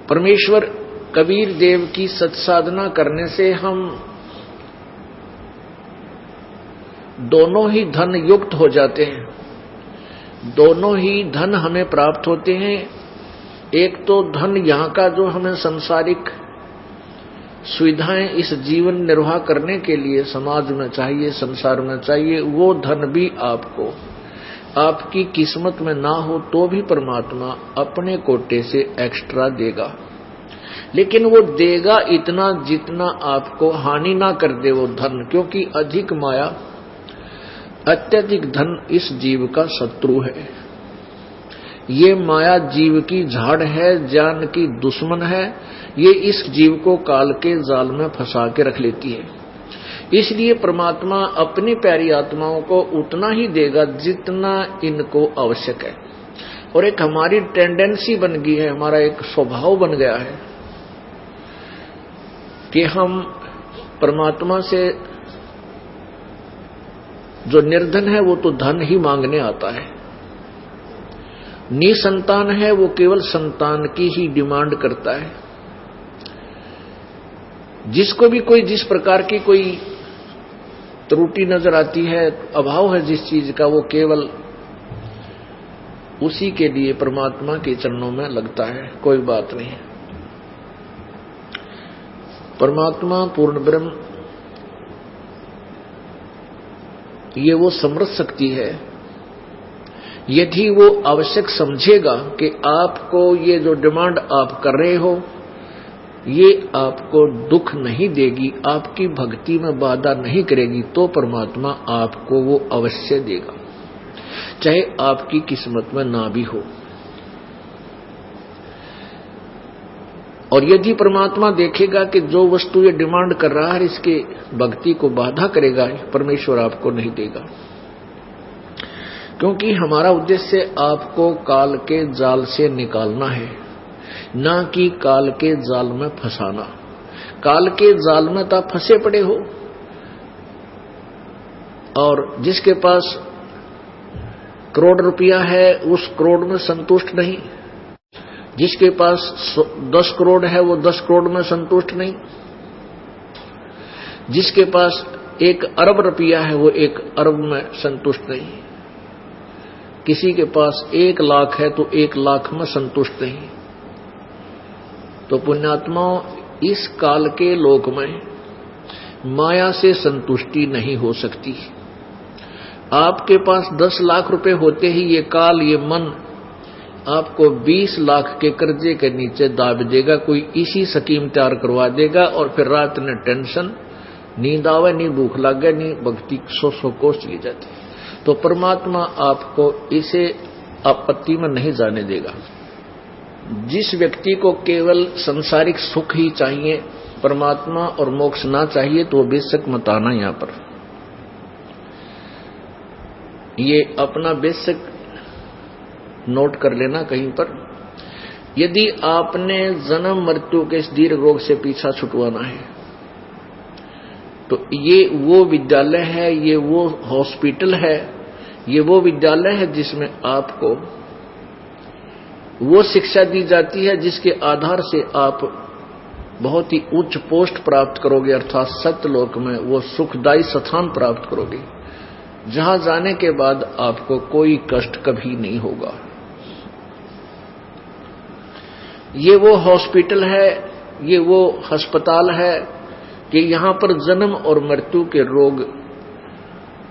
परमेश्वर कबीर देव की सत्साधना करने से हम दोनों ही धन युक्त हो जाते हैं, दोनों ही धन हमें प्राप्त होते हैं। एक तो धन यहाँ का जो हमें सांसारिक सुविधाएं इस जीवन निर्वाह करने के लिए समाज में चाहिए, संसार में चाहिए, वो धन भी आपको आपकी किस्मत में ना हो तो भी परमात्मा अपने कोटे से एक्स्ट्रा देगा। लेकिन वो देगा इतना जितना आपको हानि ना कर दे वो धन, क्योंकि अधिक माया, अत्यधिक धन इस जीव का शत्रु है। ये माया जीव की झाड़ है, जान की दुश्मन है। ये इस जीव को काल के जाल में फंसा के रख लेती है। इसलिए परमात्मा अपनी प्यारी आत्माओं को उतना ही देगा जितना इनको आवश्यक है। और एक हमारी टेंडेंसी बन गई है, हमारा एक स्वभाव बन गया है कि हम परमात्मा से जो निर्धन है वो तो धन ही मांगने आता है, निसंतान है वो केवल संतान की ही डिमांड करता है। जिसको भी कोई जिस प्रकार की कोई त्रुटि नजर आती है, अभाव है जिस चीज का, वो केवल उसी के लिए परमात्मा के चरणों में लगता है। कोई बात नहीं, परमात्मा पूर्ण ब्रह्म ये वो समृद्ध शक्ति है। यदि वो आवश्यक समझेगा कि आपको ये जो डिमांड आप कर रहे हो ये आपको दुख नहीं देगी, आपकी भक्ति में बाधा नहीं करेगी, तो परमात्मा आपको वो अवश्य देगा, चाहे आपकी किस्मत में ना भी हो। और यदि परमात्मा देखेगा कि जो वस्तु ये डिमांड कर रहा है इसके भक्ति को बाधा करेगा, परमेश्वर आपको नहीं देगा। क्योंकि हमारा उद्देश्य आपको काल के जाल से निकालना है, ना कि काल के जाल में फंसाना। काल के जाल में तो आप फंसे पड़े हो, और जिसके पास करोड़ रुपया है उस करोड़ में संतुष्ट नहीं, जिसके पास 10 करोड़ है वो 10 करोड़ में संतुष्ट नहीं, जिसके पास 1 अरब रुपया है वो 1 अरब में संतुष्ट नहीं, किसी के पास 1 लाख है तो 1 लाख में संतुष्ट नहीं। तो पुण्यात्माओं, इस काल के लोक में माया से संतुष्टि नहीं हो सकती। आपके पास 10 लाख रुपए होते ही ये काल, ये मन आपको 20 लाख के कर्जे के नीचे दाब देगा, कोई इसी स्कीम तैयार करवा देगा, और फिर रात में टेंशन, नींद आवे नहीं, भूख लगे नहीं, भक्ति 100 कोस चली जाती। तो परमात्मा आपको इसे आपत्ति में नहीं जाने देगा। जिस व्यक्ति को केवल सांसारिक सुख ही चाहिए, परमात्मा और मोक्ष ना चाहिए, तो बेशक मत आना यहां पर। ये अपना बेशक नोट कर लेना कहीं पर। यदि आपने जन्म मृत्यु के इस दीर्घ रोग से पीछा छुटवाना है तो ये वो विद्यालय है, ये वो हॉस्पिटल है, ये वो विद्यालय है जिसमें आपको वो शिक्षा दी जाती है जिसके आधार से आप बहुत ही उच्च पोस्ट प्राप्त करोगे, अर्थात सत्यलोक में वो सुखदायी स्थान प्राप्त करोगे, जहां जाने के बाद आपको कोई कष्ट कभी नहीं होगा। ये वो हॉस्पिटल है, ये वो अस्पताल है कि यहां पर जन्म और मृत्यु के रोग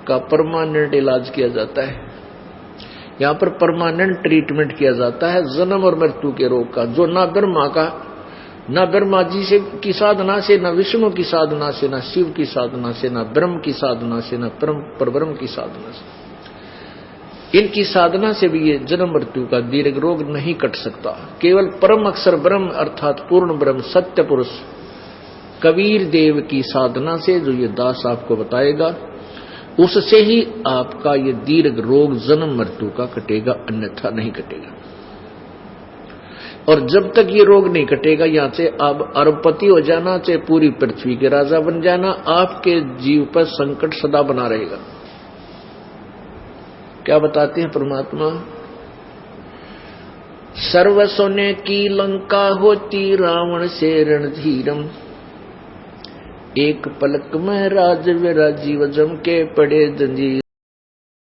का परमानेंट इलाज किया जाता है, यहां पर परमानेंट ट्रीटमेंट किया जाता है जन्म और मृत्यु के रोग का, जो ना ब्रह्मा का, ना ब्रह्मा जी से की साधना से, ना विष्णु की साधना से, ना शिव की साधना से, ना ब्रह्म की साधना से, ना परब्रह्म की साधना से, इनकी साधना से भी ये जन्म मृत्यु का दीर्घ रोग नहीं कट सकता। केवल परम अक्षर ब्रह्म अर्थात पूर्ण ब्रह्म सत्य पुरुष कबीर देव की साधना से, जो ये दास आपको बताएगा, उससे ही आपका ये दीर्घ रोग जन्म मृत्यु का कटेगा, अन्यथा नहीं कटेगा। और जब तक ये रोग नहीं कटेगा, यहां से आप अरबपति हो जाना, चाहे पूरी पृथ्वी के राजा बन जाना, आपके जीव पर संकट सदा बना रहेगा। क्या बताते हैं परमात्मा? सर्व सोने की लंका होती रावण से रणधीरम, एक पलक में राज विराजीव जम के पड़े जंजीर।